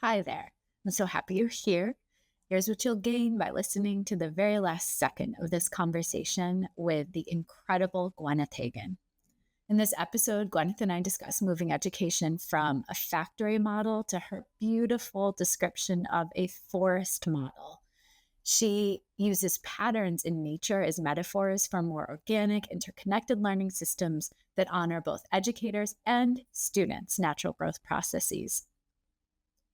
Hi there. I'm so happy you're here. Here's what you'll gain by listening to the very last second of this conversation with the incredible Gwyneth Hagen. In this episode, Gwyneth and I discuss moving education from a factory model to her beautiful description of a forest model. She uses patterns in nature as metaphors for more organic, interconnected learning systems that honor both educators and students' natural growth processes.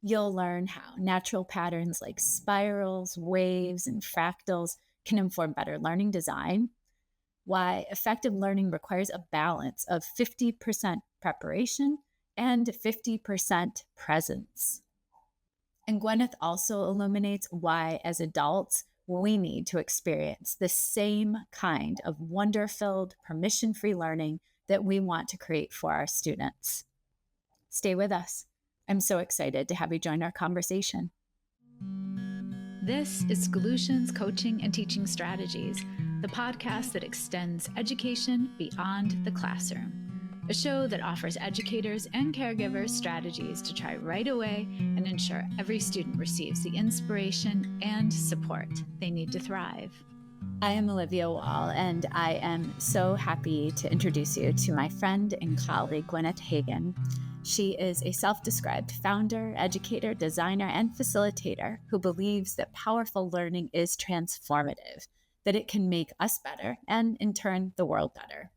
You'll learn how natural patterns like spirals, waves, and fractals can inform better learning design, why effective learning requires a balance of 50% preparation and 50% presence. And Gwyneth also illuminates why, as adults, we need to experience the same kind of wonder filled, permission free learning that we want to create for our students. Stay with us. I'm so excited to have you join our conversation. This is Solutions Coaching and Teaching Strategies, the podcast that extends education beyond the classroom, a show that offers educators and caregivers strategies to try right away and ensure every student receives the inspiration and support they need to thrive. I am Olivia Wall, and I am so happy to introduce you to my friend and colleague, Gwyneth Hagen. She is a self-described founder, educator, designer, and facilitator who believes that powerful learning is transformative, that it can make us better and, in turn, the world better.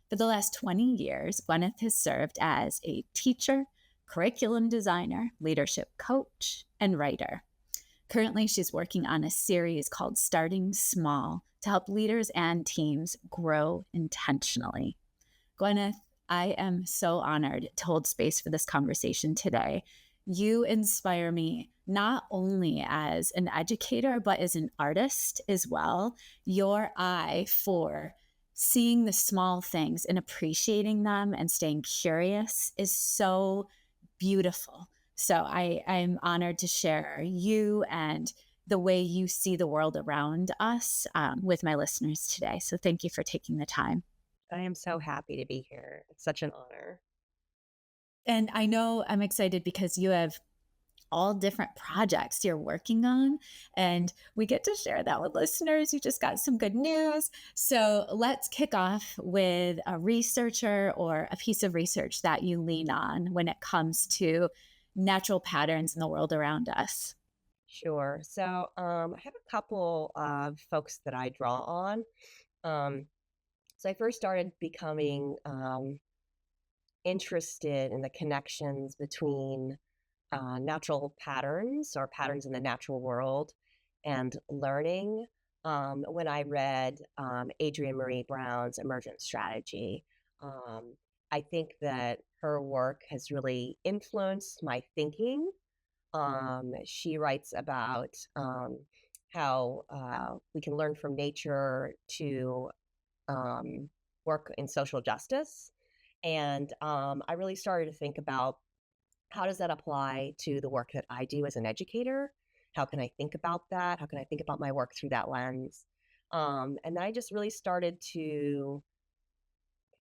For the last 20 years, Gwyneth has served as a teacher, curriculum designer, leadership coach, and writer. Currently, she's working on a series called Starting Small to help leaders and teams grow intentionally. Gwyneth, I am so honored to hold space for this conversation today. You inspire me not only as an educator, but as an artist as well. Your eye for seeing the small things and appreciating them and staying curious is so beautiful. So I'm honored to share you and the way you see the world around us with my listeners today. So thank you for taking the time. I am so happy to be here. It's such an honor. And I know I'm excited because you have all different projects you're working on, and we get to share that with listeners. You just got some good news. So let's kick off with a researcher or a piece of research that you lean on when it comes to natural patterns in the world around us. Sure. So I have a couple of folks that I draw on. So I first started becoming interested in the connections between natural patterns or patterns in the natural world and learning when I read Adrienne Marie Brown's Emergent Strategy. I think that her work has really influenced my thinking. She writes about how we can learn from nature to work in social justice. And I really started to think about how does that apply to the work that I do as an educator? How can I think about that? How can I think about my work through that lens? And then I just really started to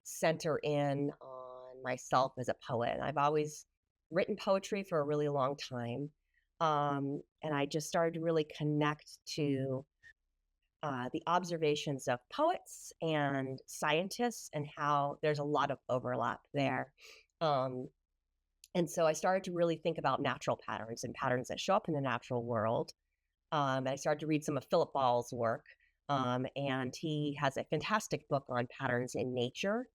center in on myself as a poet. And I've always written poetry for a really long time. And I just started to really connect to the observations of poets and scientists and how there's a lot of overlap there. And so I started to really think about natural patterns and patterns that show up in the natural world. And I started to read some of Philip Ball's work. And he has a fantastic book on patterns in nature.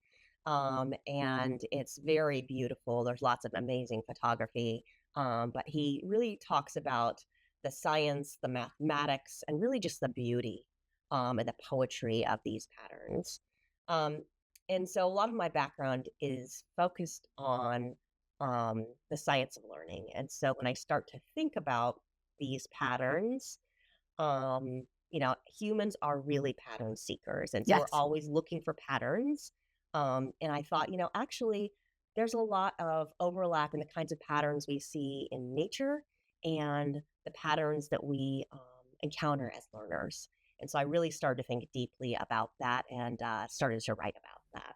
And it's very beautiful. There's lots of amazing photography. But he really talks about the science, the mathematics, and really just the beauty and the poetry of these patterns. And so a lot of my background is focused on the science of learning. And so when I start to think about these patterns, humans are really pattern seekers. And so we're Yes. always looking for patterns. And I thought, actually, there's a lot of overlap in the kinds of patterns we see in nature and the patterns that we encounter as learners. And so I really started to think deeply about that and started to write about that.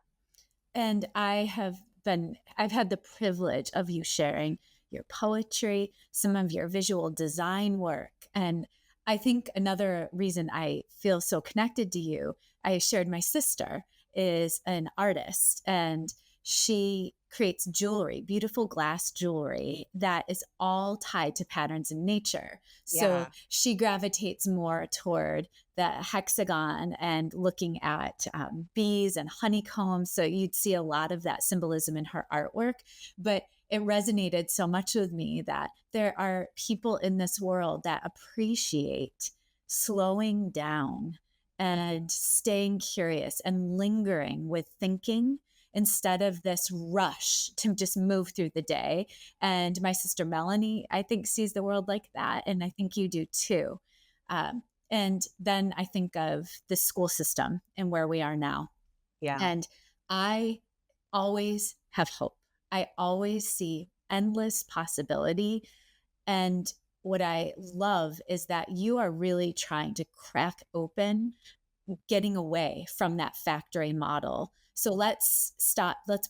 And I've had the privilege of you sharing your poetry, some of your visual design work. And I think another reason I feel so connected to you, I shared my sister is an artist, and she creates jewelry, beautiful glass jewelry that is all tied to patterns in nature. So Yeah. she gravitates more toward the hexagon and looking at bees and honeycombs. So you'd see a lot of that symbolism in her artwork. But it resonated so much with me that there are people in this world that appreciate slowing down and staying curious and lingering with thinking instead of this rush to just move through the day. And my sister Melanie, I think, sees the world like that. And I think you do too. And then I think of the school system and where we are now. Yeah. And I always have hope. I always see endless possibility. And what I love is that you are really trying to crack open getting away from that factory model. So let's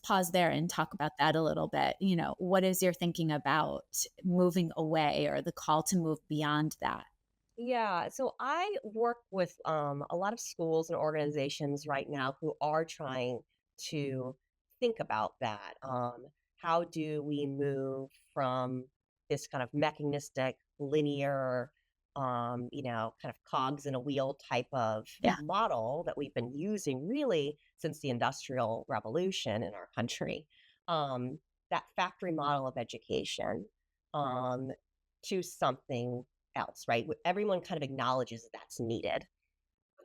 pause there and talk about that a little bit. What is your thinking about moving away or the call to move beyond that? Yeah, so I work with a lot of schools and organizations right now who are trying to think about that. How do we move from this kind of mechanistic, linear, kind of cogs in a wheel type of Yeah. model that we've been using really since the Industrial Revolution in our country? Um, that factory model of education um, to something else, right? Everyone kind of acknowledges that that's needed.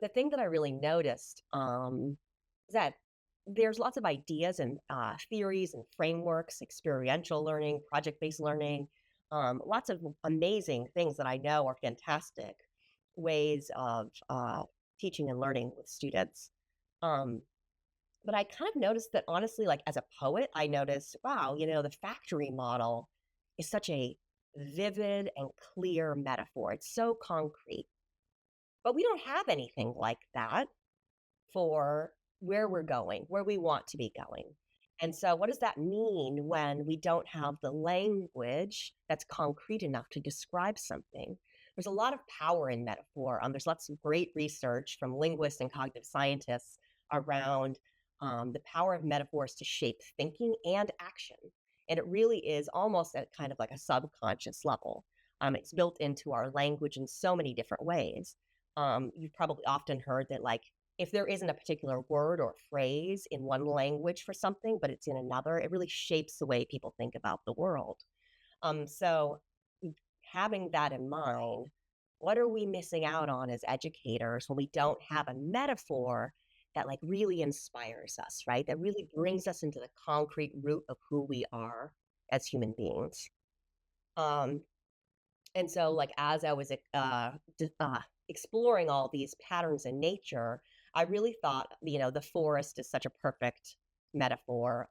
The thing that I really noticed is that there's lots of ideas and theories and frameworks, experiential learning, project based learning, lots of amazing things that I know are fantastic ways of teaching and learning with students. Um, but I kind of noticed that honestly, like as a poet, I noticed, wow, the factory model is such a vivid and clear metaphor. It's so concrete. But we don't have anything like that for where we're going, where we want to be going. And so, what does that mean when we don't have the language that's concrete enough to describe something? There's a lot of power in metaphor. There's lots of great research from linguists and cognitive scientists around the power of metaphors to shape thinking and action. And it really is almost at kind of like a subconscious level. It's built into our language in so many different ways. You've probably often heard that, like, if there isn't a particular word or phrase in one language for something, but it's in another, it really shapes the way people think about the world. So having that in mind, what are we missing out on as educators when we don't have a metaphor that like really inspires us, right? That really brings us into the concrete root of who we are as human beings. Um, and so, like, as I was exploring all these patterns in nature, I really thought, the forest is such a perfect metaphor.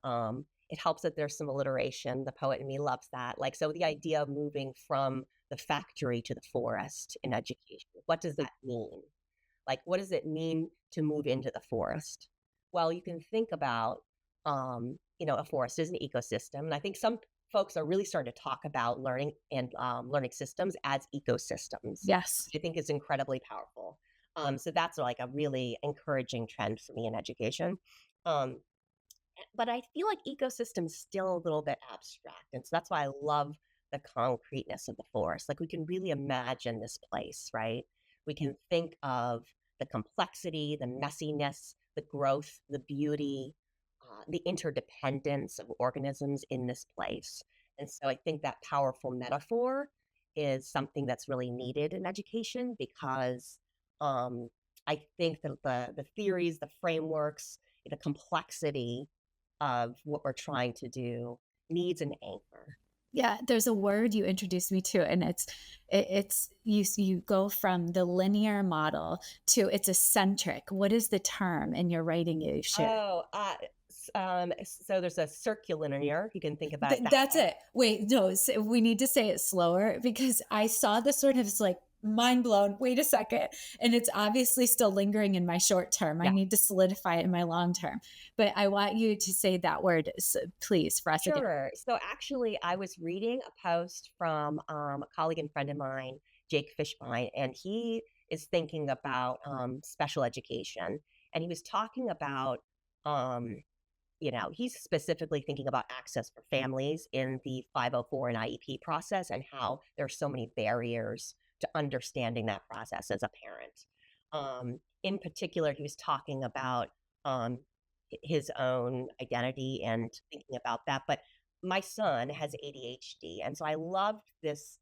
It helps that there's some alliteration. The poet in me loves that. Like, so the idea of moving from the factory to the forest in education, what does that mean? Like, what does it mean to move into the forest? Well, you can think about, a forest is an ecosystem. And I think some folks are really starting to talk about learning and learning systems as ecosystems, Yes. which I think is incredibly powerful. So that's like a really encouraging trend for me in education. Um, but I feel like ecosystem's still a little bit abstract. And so that's why I love the concreteness of the forest. Like we can really imagine this place, right? We can think of the complexity, the messiness, the growth, the beauty, the interdependence of organisms in this place. And so I think that powerful metaphor is something that's really needed in education because um, I think that the theories, the frameworks, the complexity of what we're trying to do needs an anchor. Yeah, there's a word you introduced me to, and it's you go from the linear model to it's eccentric. What is the term in your writing you share? Oh, so there's a circulinear. You can think about it that That's way. it. Wait, no, we need to say it slower because I saw the sort of like mind blown. Wait a second. And it's obviously still lingering in my short term. I Yeah. need to solidify it in my long term. But I want you to say that word, please, for us again. Sure. So actually, I was reading a post from a colleague and friend of mine, Jake Fishbein, and he is thinking about special education. And he was talking about, um, he's specifically thinking about access for families in the 504 and IEP process and how there are so many barriers to understanding that process as a parent. In particular, he was talking about um, his own identity and thinking about that. But my son has ADHD, and so I loved this.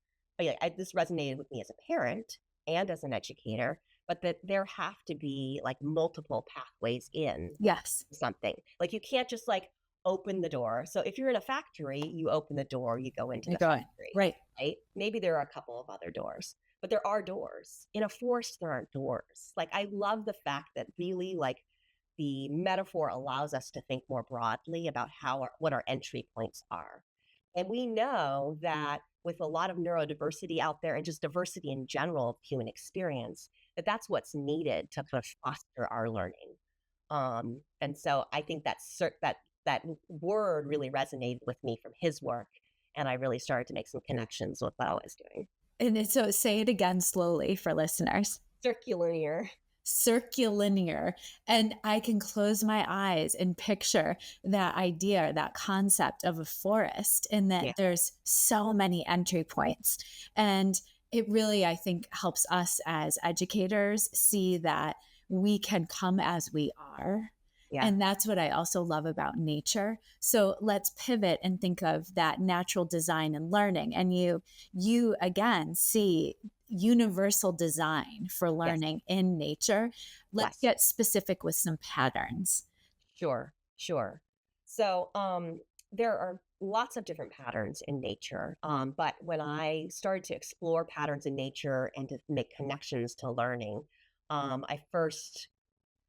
This resonated with me as a parent and as an educator. But that there have to be like multiple pathways in Yes. something. Like you can't just like open the door. So if you're in a factory, you open the door, you go into You're the going. factory, Right. right? Maybe there are a couple of other doors, but there are doors. In a forest, there aren't doors. Like I love the fact that really like the metaphor allows us to think more broadly about what our entry points are. And we know that with a lot of neurodiversity out there and just diversity in general of human experience, that's what's needed to kind of foster our learning. And so I think that word really resonated with me from his work, and I really started to make some connections with what I was doing. So say it again slowly for listeners. Circulinear. Circulinear. And I can close my eyes and picture that idea, that concept of a forest, and that Yeah. there's so many entry points. And it really, I think, helps us as educators see that we can come as we are. Yeah. And that's what I also love about nature. So let's pivot and think of that natural design and learning. And you again see universal design for Yes. learning in nature. Let's Yes. get specific with some patterns. Sure. Sure. So there are lots of different patterns in nature. But when I started to explore patterns in nature and to make connections to learning, I first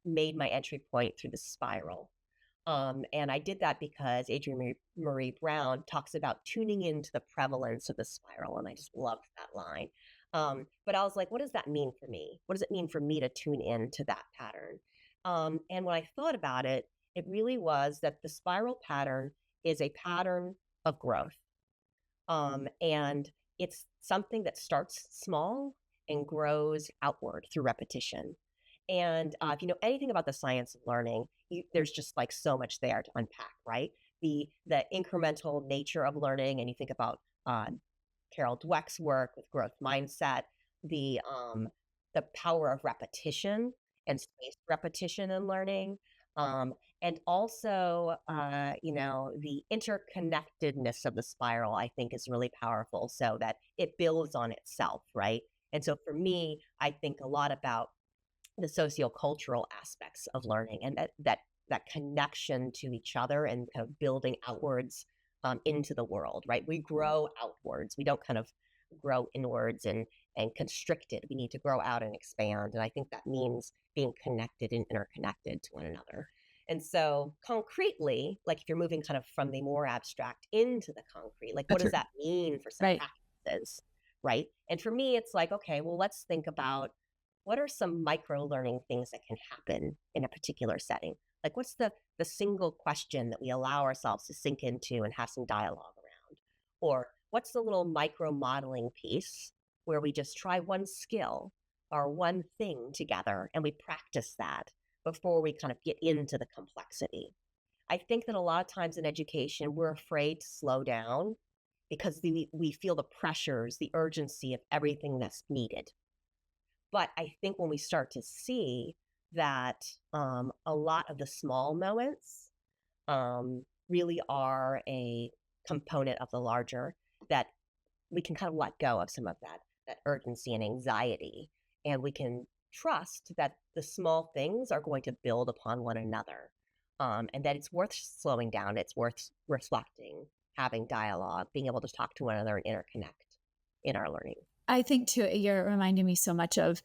made my entry point through the spiral. And I did that because Marie Brown talks about tuning into the prevalence of the spiral. And I just loved that line. But I was like, what does that mean for me? What does it mean for me to tune into that pattern? And when I thought about it, it really was that the spiral pattern is a pattern of growth. And it's something that starts small and grows outward through repetition. And if you know anything about the science of learning, there's just like so much there to unpack, right? The incremental nature of learning, and you think about uh, Carol Dweck's work with growth mindset, the power of repetition and spaced repetition in learning, and also the interconnectedness of the spiral. I think is really powerful, so that it builds on itself, right? And so for me, I think a lot about the sociocultural aspects of learning and that connection to each other and kind of building outwards into the world, right? We grow outwards. We don't kind of grow inwards and constricted. We need to grow out and expand. And I think that means being connected and interconnected to one another. And so concretely, like if you're moving kind of from the more abstract into the concrete, like what That's does that mean for some right. practices, right? And for me, it's like, okay, well, let's think about what are some micro learning things that can happen in a particular setting? Like what's the single question that we allow ourselves to sink into and have some dialogue around? Or what's the little micro modeling piece where we just try one skill or one thing together and we practice that before we kind of get into the complexity? I think that a lot of times in education, we're afraid to slow down because we feel the pressures, the urgency of everything that's needed. But I think when we start to see that a lot of the small moments really are a component of the larger, that we can kind of let go of some of that urgency and anxiety, and we can trust that the small things are going to build upon one another, and that it's worth slowing down. It's worth reflecting, having dialogue, being able to talk to one another and interconnect in our learning. I think too, you're reminding me so much of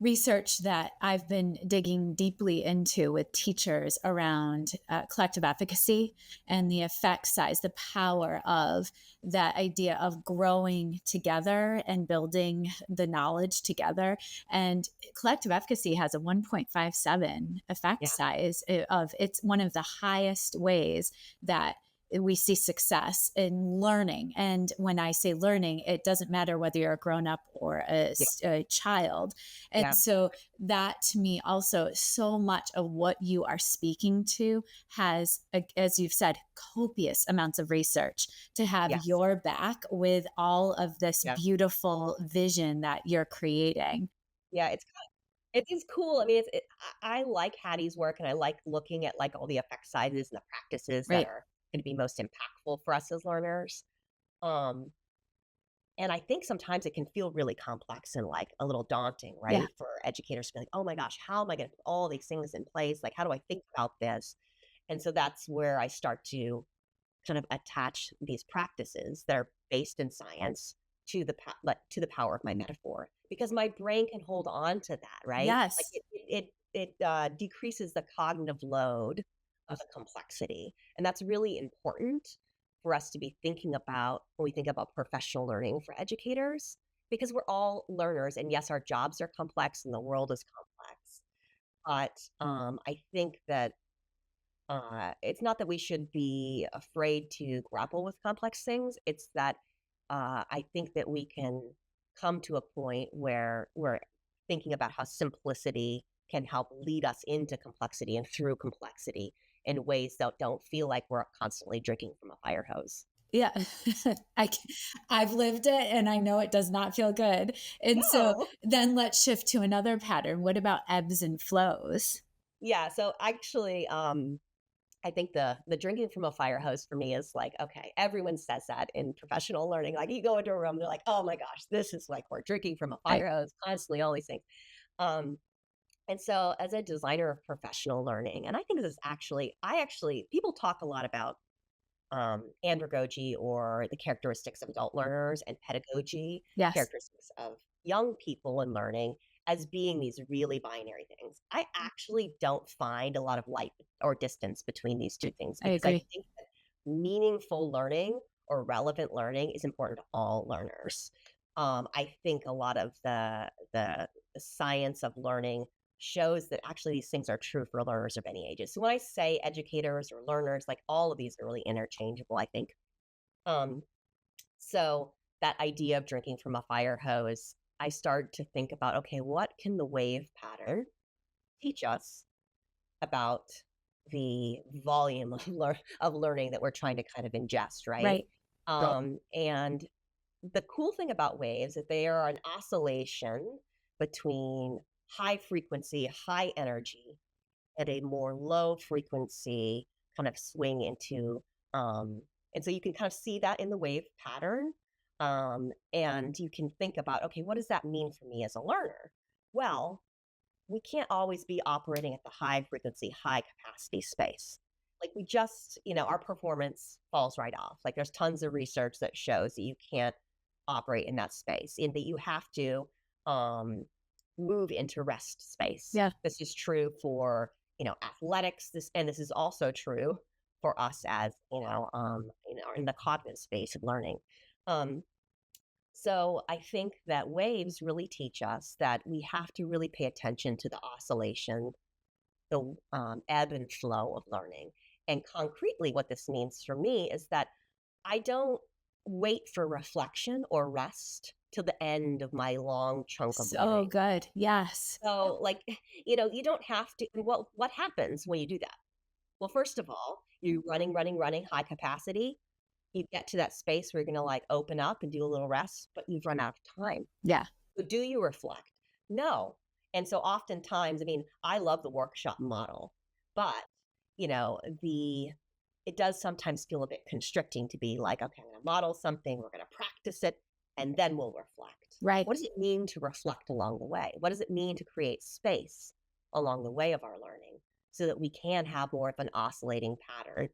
research that I've been digging deeply into with teachers around collective efficacy and the effect size, the power of that idea of growing together and building the knowledge together. And collective efficacy has a 1.57 effect Yeah. size of it's one of the highest ways that we see success in learning. And when I say learning, it doesn't matter whether you're a grown up or Yeah. a child. And Yeah. so that to me also so much of what you are speaking to has, as you've said, copious amounts of research to have Yes. your back with all of this Yeah. beautiful vision that you're creating. Yeah. It is cool. I mean, I like Hattie's work, and I like looking at like all the effect sizes and the practices that Right. are going to be most impactful for us as learners. Um, and I think sometimes it can feel really complex and like a little daunting, Yeah. right? For educators to be like, oh my gosh, how am I going to put all these things in place? Like, how do I think about this? And so that's where I start to kind of attach these practices that are based in science to to the power of my metaphor, because my brain can hold on to that, right? Like Yes. it decreases the cognitive load of the complexity, and that's really important for us to be thinking about when we think about professional learning for educators, because we're all learners, and yes, our jobs are complex and the world is complex, but I think that it's not that we should be afraid to grapple with complex things. It's that I think that we can come to a point where we're thinking about how simplicity can help lead us into complexity and through complexity in ways that don't feel like we're constantly drinking from a fire hose. Yeah. I've lived it and I know it does not feel good. And so No. then let's shift to another pattern. What about ebbs and flows? Yeah. So actually, I think the drinking from a fire hose for me is like, okay, everyone says that in professional learning. Like you go into a room, they're like, oh my gosh, this is like we're drinking from a Right. fire hose constantly, all these things. Um, and so as a designer of professional learning, and I think this is actually, people talk a lot about andragogy, or the characteristics of adult learners, and pedagogy, Yes, characteristics of young people in learning, as being these really binary things. I actually don't find a lot of light or distance between these two things, I because I agree. think that meaningful learning or relevant learning is important to all learners. I think a lot of the science of learning shows that actually these things are true for learners of any ages. So when I say educators or learners, like all of these are really interchangeable, I think. Um, so that idea of drinking from a fire hose, I started to think about, okay, what can the wave pattern teach us about the volume of, of learning that we're trying to kind of ingest, right? Right. And the cool thing about waves is they are an oscillation between high frequency, high energy, at a more low frequency kind of swing into and so you can kind of see that in the wave pattern, and you can think about, okay, what does that mean for me as a learner? Well, we can't always be operating at the high frequency, high capacity space. Like we just, our performance falls right off. Like there's tons of research that shows that you can't operate in that space, and that you have to um, move into rest space. Yeah. This is true for, athletics. This is also true for us as, in the cognitive space of learning. Um, so I think that waves really teach us that we have to really pay attention to the oscillation, the ebb and flow of learning. And concretely, what this means for me is that I don't wait for reflection or rest till the end of my long chunk of So learning. good. Yes. So, like, you don't have to. And what happens when you do that? Well, first of all, you running, running, running, high capacity. You get to that space where you're going to like open up and do a little rest, but you've run out of time. Yeah. So do you reflect? No. And so oftentimes, I mean, I love the workshop model, but the it does sometimes feel a bit constricting to be like, okay, I'm going to model something, we're going to practice it, and then we'll reflect. Right. What does it mean to reflect along the way? What does it mean to create space along the way of our learning so that we can have more of an oscillating pattern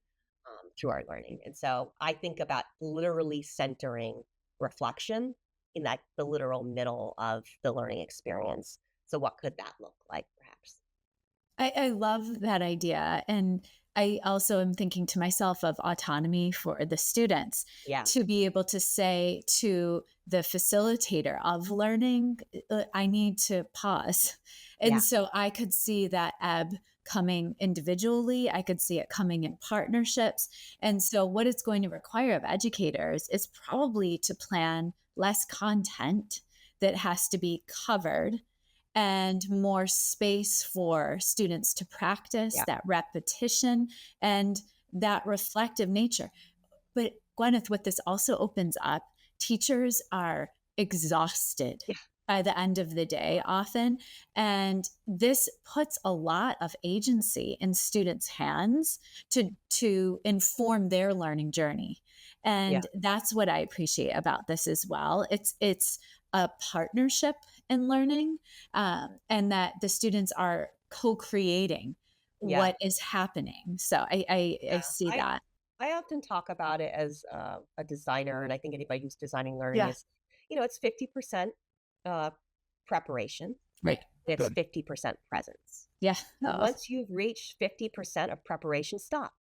through our learning? And so I think about literally centering reflection in that the literal middle of the learning experience, So what could that look like, perhaps? I love that idea. And I also am thinking to myself of autonomy for the students Yeah, to be able to say to the facilitator of learning, I need to pause. And yeah, so I could see that ebb coming individually, I could see it coming in partnerships. And so, what it's going to require of educators is probably to plan less content that has to be covered and more space for students to practice yeah, that repetition and that reflective nature. But Gwyneth, what this also opens up, teachers are exhausted yeah, by the end of the day often. And this puts a lot of agency in students' hands to inform their learning journey. yeah, And that's what I appreciate about this as well. It's a partnership in learning, and that the students are co-creating yeah, what is happening. So I yeah. see I that. I often talk about it as a designer, and I think anybody who's designing learning Yeah. is, it's 50% uh, preparation, Right. it's Good. 50% presence. Yeah. Oh, Once you've reached 50% of preparation, stop.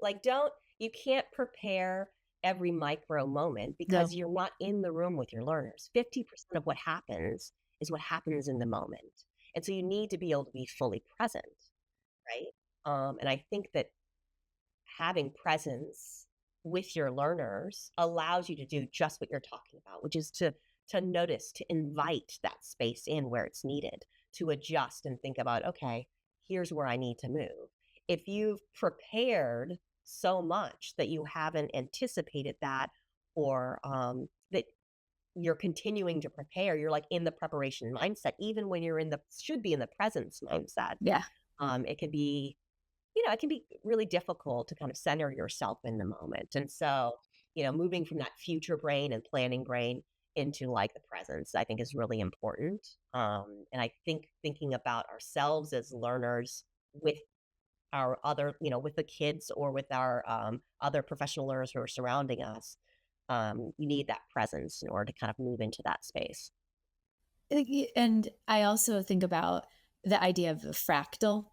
Like you can't prepare every micro moment because no. you're not in the room with your learners. 50% of what happens is what happens in the moment. And so you need to be able to be fully present, right? And I think that having presence with your learners allows you to do just what you're talking about, which is to notice, to invite that space in where it's needed, to adjust and think about, okay, here's where I need to move. If you've prepared so much that you haven't anticipated that, or that you're continuing to prepare, you're like in the preparation mindset, even when you're in the should be in the presence mindset. Yeah. It can be it can be really difficult to kind of center yourself in the moment. And so, moving from that future brain and planning brain into like the presence, I think is really important. And I think thinking about ourselves as learners with our other, with the kids or with our other professional learners who are surrounding us, you need that presence in order to kind of move into that space. And I also think about the idea of a fractal. Yeah.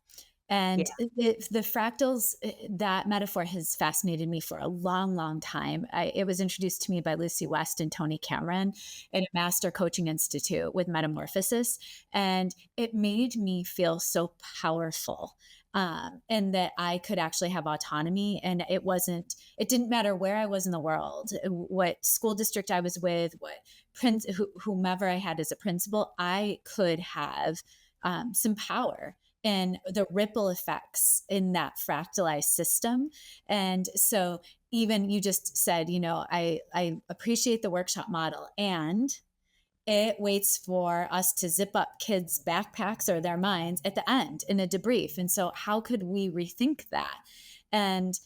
And the fractals, that metaphor has fascinated me for a long, long time. It was introduced to me by Lucy West and Tony Cameron at a Master Coaching Institute with Metamorphosis. And it made me feel so powerful, and that I could actually have autonomy. And it didn't matter where I was in the world, what school district I was with, whomever I had as a principal, I could have some power and the ripple effects in that fractalized system. And so, even you just said, I appreciate the workshop model, and it waits for us to zip up kids' backpacks or their minds at the end in a debrief. And so, how could we rethink that? And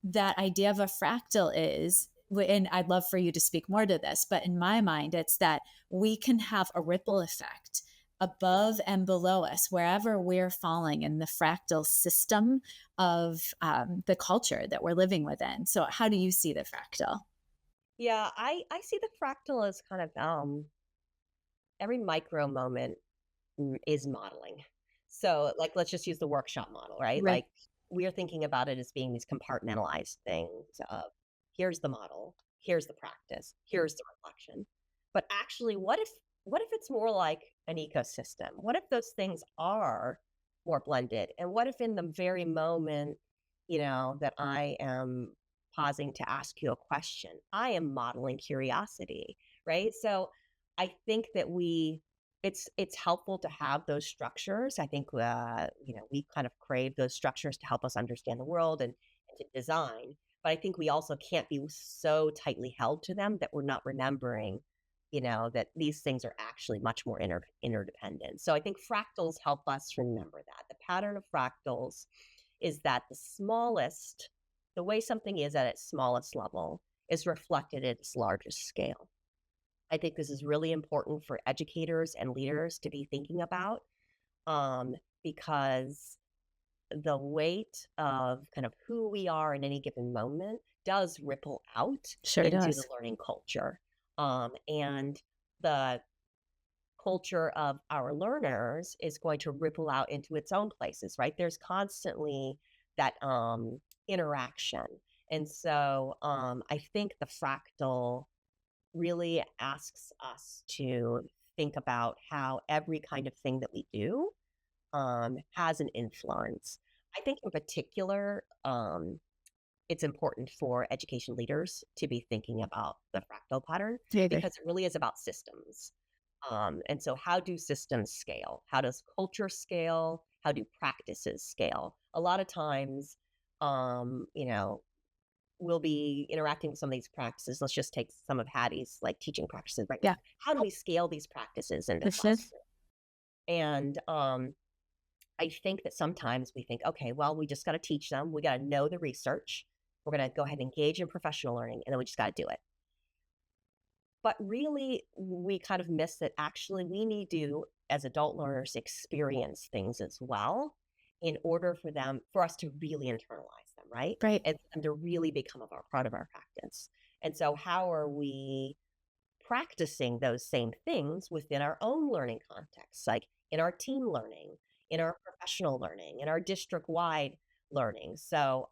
that idea of a fractal is, and I'd love for you to speak more to this, but in my mind, it's that we can have a ripple effect above and below us, wherever we're falling in the fractal system of the culture that we're living within. So, how do you see the fractal? Yeah, I see the fractal as kind of every micro moment is modeling. So, like, let's just use the workshop model, right? Right. Like, we're thinking about it as being these compartmentalized things of here's the model, here's the practice, here's the reflection. But actually, what if it's more like an ecosystem? What if those things are more blended? And what if in the very moment, that I am pausing to ask you a question, I am modeling curiosity, right? So I think that it's helpful to have those structures. I think we kind of crave those structures to help us understand the world and to design. But I think we also can't be so tightly held to them that we're not remembering, that these things are actually much more interdependent. So I think fractals help us remember that. The pattern of fractals is that the way something is at its smallest level is reflected at its largest scale. I think this is really important for educators and leaders to be thinking about, because the weight of kind of who we are in any given moment does ripple out Sure into the does. learning culture. And the culture of our learners is going to ripple out into its own places, right? There's constantly that interaction. And so I think the fractal really asks us to think about how every kind of thing that we do has an influence. I think in particular, it's important for education leaders to be thinking about the fractal pattern I agree. because it really is about systems. And so, how do systems scale? How does culture scale? How do practices scale? A lot of times, you know, we'll be interacting with some of these practices. Let's just take some of Hattie's like teaching practices right Yeah. now. How do we scale these practices into the This is classroom? And I think that sometimes we think, okay, well, we just got to teach them. We got to know the research. We're going to go ahead and engage in professional learning, and then we just got to do it. But really, we kind of miss that actually we need to, as adult learners, experience things as well in order for us to really internalize them, right? right. And to really become a part of our practice. And so, how are we practicing those same things within our own learning contexts, like in our team learning, in our professional learning, in our district wide learning? So,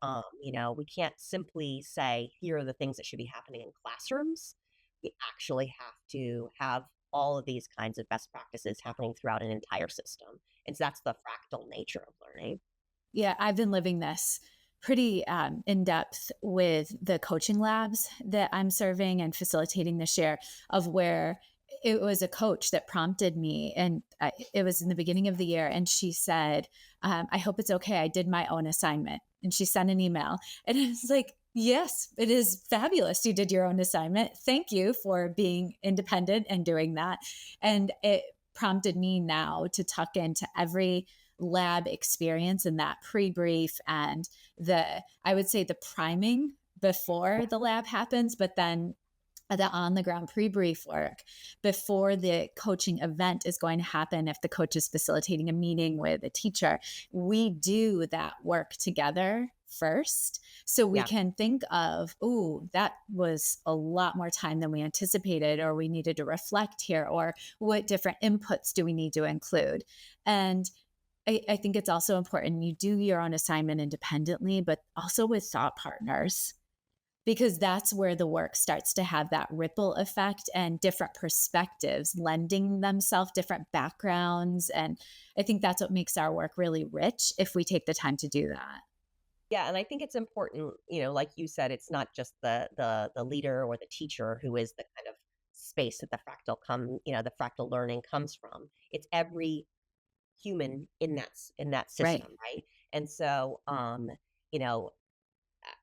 we can't simply say, here are the things that should be happening in classrooms. We actually have to have all of these kinds of best practices happening throughout an entire system. And so that's the fractal nature of learning. Yeah, I've been living this pretty in depth with the coaching labs that I'm serving and facilitating this year, of where it was a coach that prompted me. And it was in the beginning of the year. And she said, I hope it's okay. I did my own assignment. And she sent an email. And it's like, yes, it is fabulous. You did your own assignment. Thank you for being independent and doing that. And it prompted me now to tuck into every lab experience and that pre-brief and I would say the priming before the lab happens, but then the on the ground pre-brief work before the coaching event is going to happen. If the coach is facilitating a meeting with a teacher, we do that work together first, so we Yeah. can think of, oh, that was a lot more time than we anticipated, or we needed to reflect here, or what different inputs do we need to include. And I think it's also important you do your own assignment independently, but also with thought partners, because that's where the work starts to have that ripple effect and different perspectives lending themselves, different backgrounds. And I think that's what makes our work really rich if we take the time to do that. Yeah, and I think it's important, like you said, it's not just the leader or the teacher who is the kind of space that the fractal learning comes from. It's every human in that Right. system, right? And so, you know,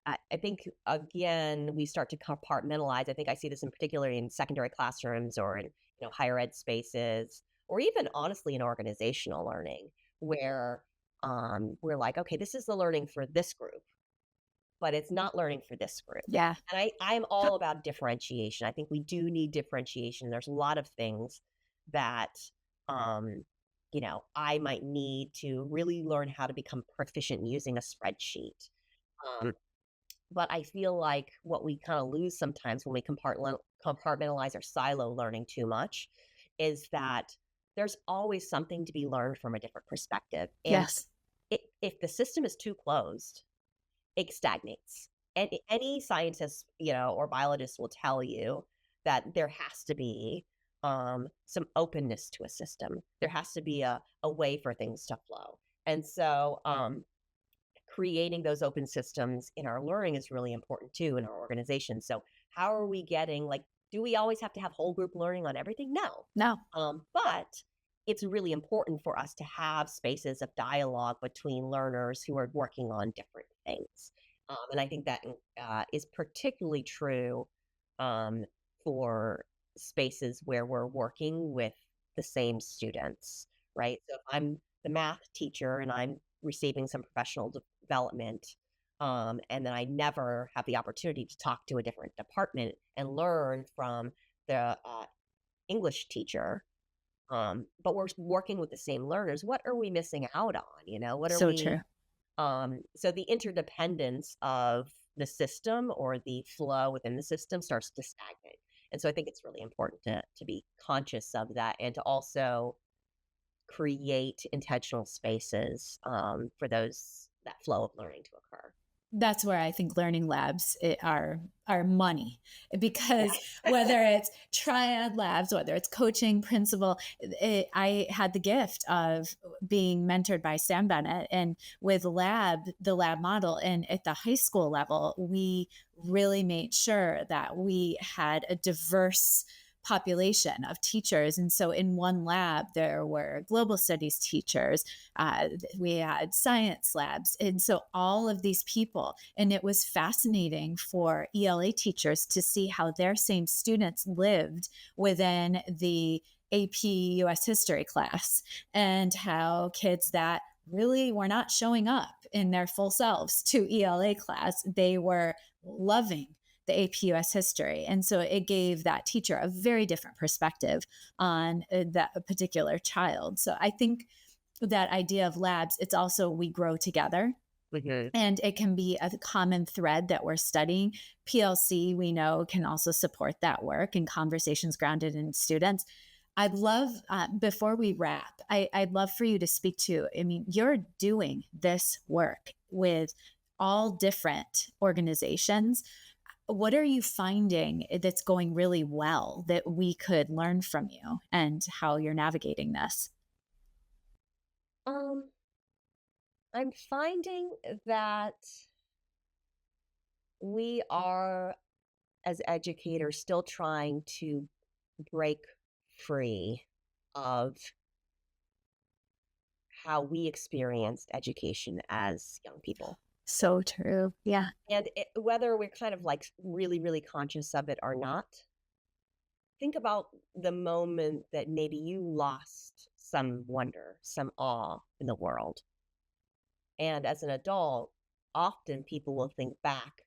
I think again we start to compartmentalize. I think I see this in particular in secondary classrooms or in higher ed spaces, or even honestly in organizational learning, where we're like, okay, this is the learning for this group, but it's not learning for this group. Yeah. And I'm all about differentiation. I think we do need differentiation. There's a lot of things that um, I might need to really learn how to become proficient using a spreadsheet. Um, but I feel like what we kind of lose sometimes when we compartmentalize or silo learning too much is that there's always something to be learned from a different perspective. And Yes. if the system is too closed, it stagnates. And any scientist, or biologist will tell you that there has to be some openness to a system. There has to be a way for things to flow. And so creating those open systems in our learning is really important too in our organization. So how are we getting, do we always have to have whole group learning on everything? No. No. But it's really important for us to have spaces of dialogue between learners who are working on different things. And I think that is particularly true for spaces where we're working with the same students, right? So if I'm the math teacher and I'm receiving some professional development, and then I never have the opportunity to talk to a different department and learn from the English teacher, but we're working with the same learners. What are we missing out on? What are So we? true. So the interdependence of the system or the flow within the system starts to stagnate. And so I think it's really important to be conscious of that and to also create intentional spaces for those that flow of learning to occur. That's where I think learning labs are money, because Yes. whether it's triad labs, whether it's coaching, principal, I had the gift of being mentored by Sam Bennett, and with the lab model, and at the high school level, we really made sure that we had a diverse population of teachers. And so in one lab, there were global studies teachers, we had science labs. And so all of these people, and it was fascinating for ELA teachers to see how their same students lived within the AP US history class, and how kids that really were not showing up in their full selves to ELA class, they were loving the AP US history. And so it gave that teacher a very different perspective on that particular child. So I think that idea of labs, it's also we grow together. Hmm. And it can be a common thread that we're studying. PLC, we know, can also support that work and conversations grounded in students. I'd love, before we wrap, I'd love for you to speak to, I mean, you're doing this work with all different organizations. What are you finding that's going really well that we could learn from you, and how you're navigating this? Um, I'm finding that we are, as educators, still trying to break free of how we experienced education as young people. So true. Yeah. And whether we're kind of like really, really conscious of it or not, think about the moment that maybe you lost some wonder, some awe in the world. And as an adult, often people will think back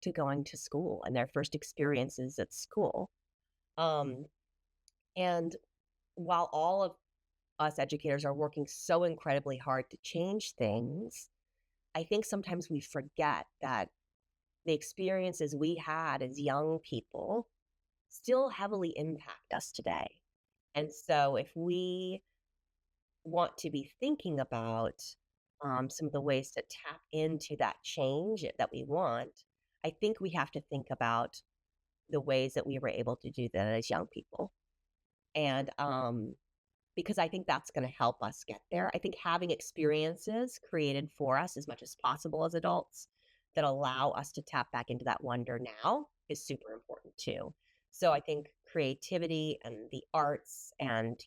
to going to school and their first experiences at school. Um, and while all of us educators are working so incredibly hard to change things, I think sometimes we forget that the experiences we had as young people still heavily impact us today. And so if we want to be thinking about some of the ways to tap into that change that we want, I think we have to think about the ways that we were able to do that as young people. And because I think that's going to help us get there. I think having experiences created for us as much as possible as adults that allow us to tap back into that wonder now is super important too. So I think creativity and the arts and,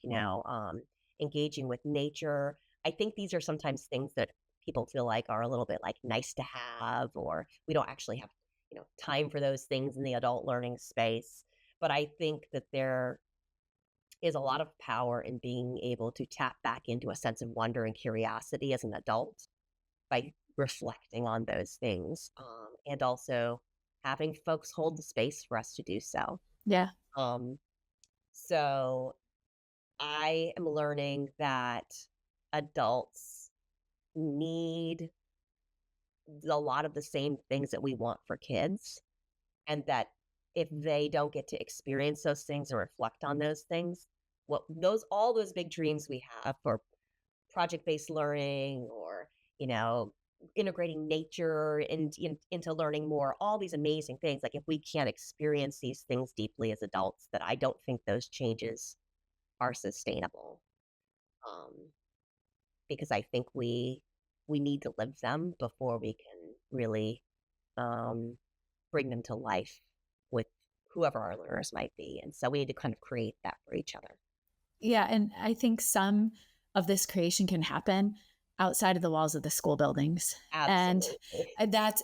engaging with nature, I think these are sometimes things that people feel like are a little bit like nice to have, or we don't actually have, time for those things in the adult learning space. But I think that there is a lot of power in being able to tap back into a sense of wonder and curiosity as an adult by reflecting on those things, and also having folks hold the space for us to do so. Yeah. Um, so I am learning that adults need a lot of the same things that we want for kids, and that if they don't get to experience those things or reflect on those things, what those all those big dreams we have for project-based learning, or you know integrating nature into learning more, all these amazing things, like if we can't experience these things deeply as adults, that I don't think those changes are sustainable, um, because I think we need to live them before we can really um, bring them to life with whoever our learners might be. And so we need to kind of create that for each other. Yeah, and I think some of this creation can happen outside of the walls of the school buildings. And Absolutely. that's,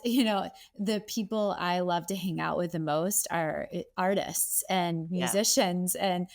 the people I love to hang out with the most are artists and Yes. musicians, and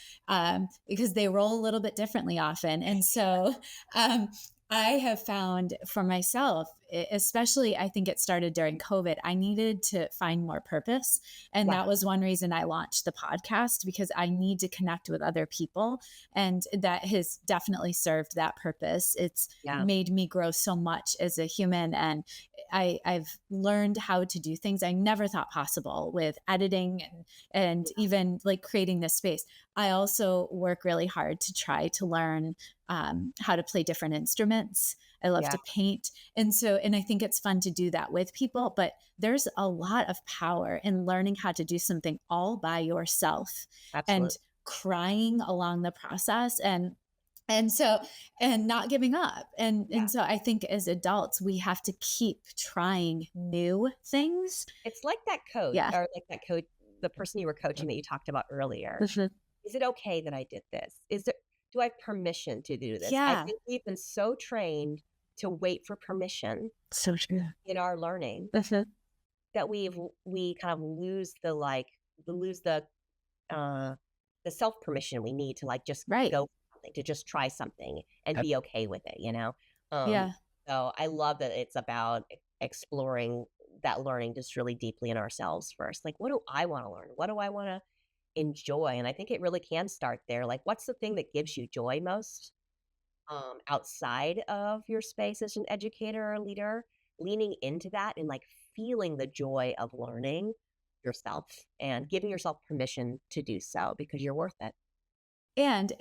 because they roll a little bit differently often. And so um, I have found for myself, especially I think it started during COVID. I needed to find more purpose. And Yeah. that was one reason I launched the podcast, because I need to connect with other people. And that has definitely served that purpose. It's Yeah. made me grow so much as a human. And I've learned how to do things I never thought possible with editing and even like creating this space. I also work really hard to try to learn how to play different instruments. I love Yeah. to paint. And I think it's fun to do that with people, but there's a lot of power in learning how to do something all by yourself and Absolutely. crying along the process and so and not giving up. And Yeah. and so I think as adults we have to keep trying new things. It's like that coach Yeah. or like that coach, the person you were coaching that you talked about earlier. Mhm. Is it okay that I did this? Do I have permission to do this? I Yeah. think we've been so trained to wait for permission So true. in our learning Mhm. that we kind of lose uh the self permission we need to like just Right. go for something, to just try something and be okay with it, you know? Um Yeah. so I love that it's about exploring that learning just really deeply in ourselves first. Like, what do I want to learn? What do I want to enjoy? And I think it really can start there. Like, what's the thing that gives you joy most? Outside of your space as an educator or leader, leaning into that and like feeling the joy of learning yourself and giving yourself permission to do so because you're worth it. And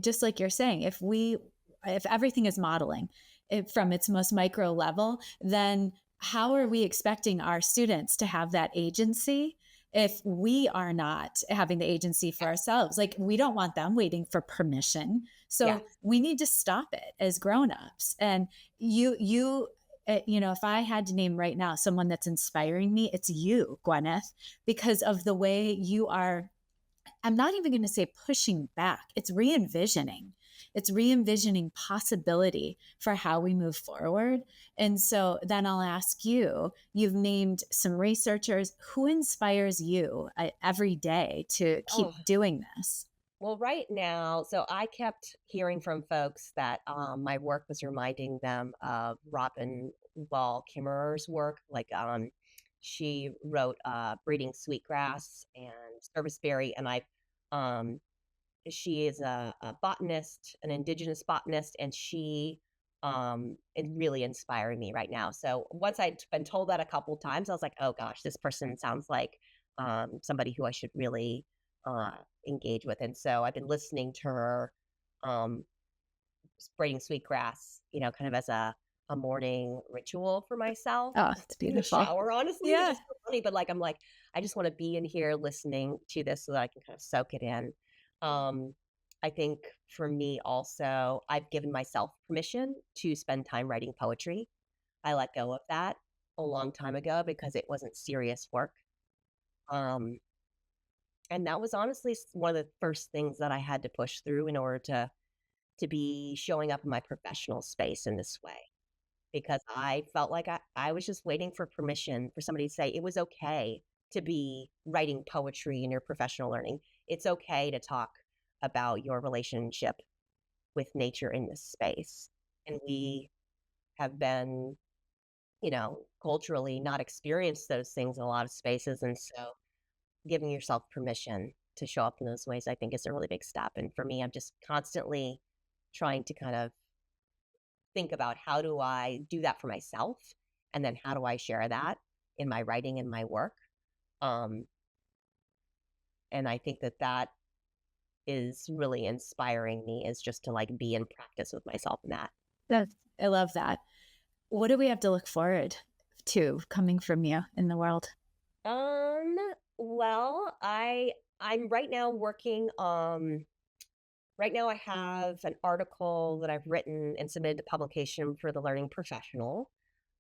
just like you're saying, if everything is modeling it from its most micro level, then how are we expecting our students to have that agency if we are not having the agency for Yes. ourselves? Like, we don't want them waiting for permission. So Yes. we need to stop it as grown-ups. And if I had to name right now someone that's inspiring me, it's you, Gwyneth, because of the way you are. I'm not even going to say pushing back. It's re-envisioning. It's re-envisioning possibility for how we move forward. And so then I'll ask you, you've named some researchers. Who inspires you every day to Oh, keep doing this? well, right now, so I kept hearing from folks that my work was reminding them of Robin Wall Kimmerer's work. She wrote Breeding Sweetgrass and Serviceberry, and um, she is a botanist, an indigenous botanist, and she is really inspiring me right now. So once I'd been told that a couple times, I was like, oh gosh, this person sounds like somebody who I should really uh, engage with. And so I've been listening to her um, braiding sweetgrass, kind of as a morning ritual for myself Oh, it's in the beautiful. shower, honestly, which Yeah. is so funny. But like, I'm like, I just want to be in here listening to this so that I can kind of soak it in. Um, I think for me also, I've given myself permission to spend time writing poetry. I let go of that a long time ago because it wasn't serious work. Um, and that was honestly one of the first things that I had to push through in order to be showing up in my professional space in this way because I felt like I was just waiting for permission for somebody to say it was okay to be writing poetry in your professional learning. It's okay to talk about your relationship with nature in this space. And we have been, culturally not experienced those things in a lot of spaces. And so giving yourself permission to show up in those ways, I think is a really big step. And for me, I'm just constantly trying to kind of think about how do I do that for myself? And then how do I share that in my writing and my work? Um, and I think that is really inspiring me is just to like be in practice with myself in that. I love that. What do we have to look forward to coming from you in the world? Um, well, I'm right now working right now I have an article that I've written and submitted to publication for the learning professional.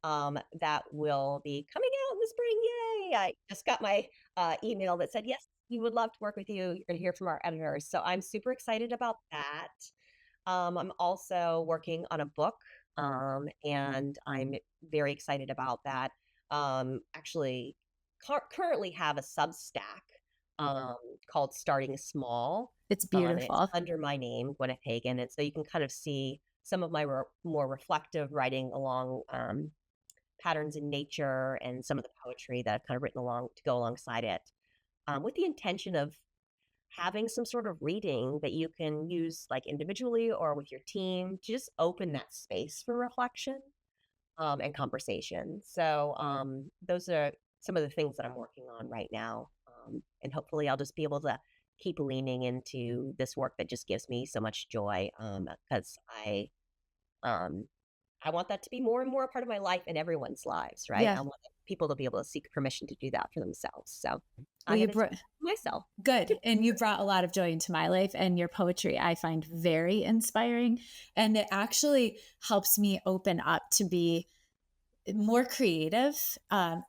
That will be coming out in the spring. Yay! I just got my email that said, yes, we would love to work with you. You're going to hear from our editors. So I'm super excited about that. I'm also working on a book, and I'm very excited about that. Actually, currently have a Substack um, called Starting Small. It's It's beautiful. under my name, Gwyneth Hagen, and so you can kind of see some of my more reflective writing along patterns in nature and some of the poetry that I've kind of written along to go alongside it, with the intention of having some sort of reading that you can use like individually or with your team to just open that space for reflection and conversation. So those are some of the things that I'm working on right now. And hopefully I'll just be able to keep leaning into this work that just gives me so much joy because um, I want that to be more and more a part of my life and everyone's lives, right? Yeah. I want people to be able to seek permission to do that for themselves. So Well, I'm you going to brought do that for myself. good. And you brought a lot of joy into my life, and your poetry I find very inspiring. And it actually helps me open up to be more creative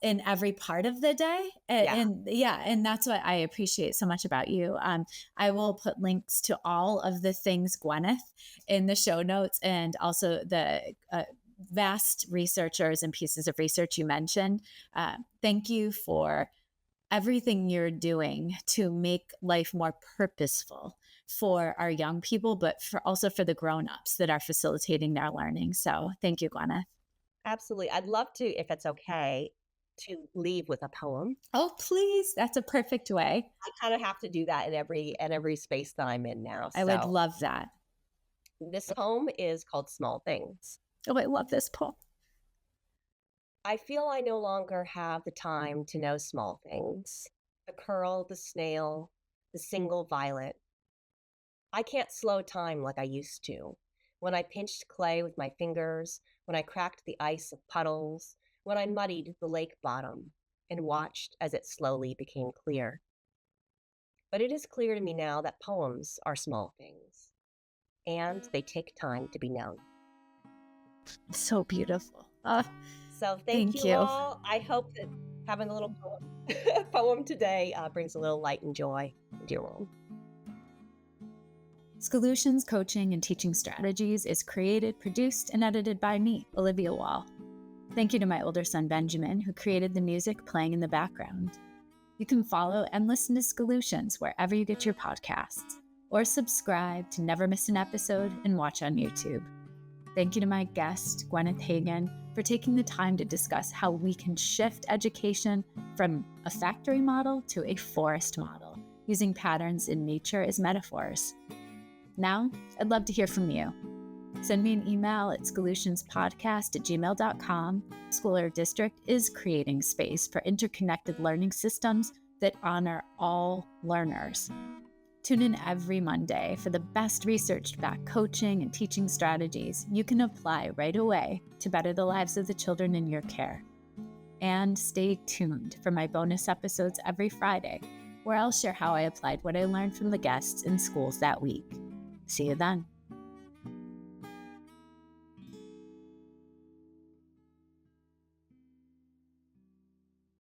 in every part of the day. And that's what I appreciate so much about you. I will put links to all of the things Gwyneth in the show notes, and also the vast researchers and pieces of research you mentioned. Thank you for everything you're doing to make life more purposeful for our young people, but also for the grown-ups that are facilitating their learning. So thank you, Gwyneth. Absolutely. I'd love to, if it's okay, to leave with a poem. Oh, please. That's a perfect way. I kind of have to do that in every space that I'm in now. I would love that. This poem is called Small Things. Oh, I love this poem. I feel I no longer have the time to know small things. The curl, the snail, the single violet. I can't slow time like I used to. When I pinched clay with my fingers, when I cracked the ice of puddles, when I muddied the lake bottom and watched as it slowly became clear. But it is clear to me now that poems are small things, and they take time to be known. So beautiful. So thank you all. I hope that having a little poem today brings a little light and joy into your world. Solutions Coaching and Teaching Strategies is created, produced, and edited by me, Olivia Wall. Thank you to my older son, Benjamin, who created the music playing in the background. You can follow and listen to Solutions wherever you get your podcasts, or subscribe to never miss an episode and watch on YouTube. Thank you to my guest, Gwyneth Hagen, for taking the time to discuss how we can shift education from a factory model to a forest model, using patterns in nature as metaphors. Now, I'd love to hear from you. Send me an email at solutionspodcast@gmail.com. School or district is creating space for interconnected learning systems that honor all learners. Tune in every Monday for the best research-backed coaching and teaching strategies you can apply right away to better the lives of the children in your care. And stay tuned for my bonus episodes every Friday, where I'll share how I applied what I learned from the guests in schools that week. See you then.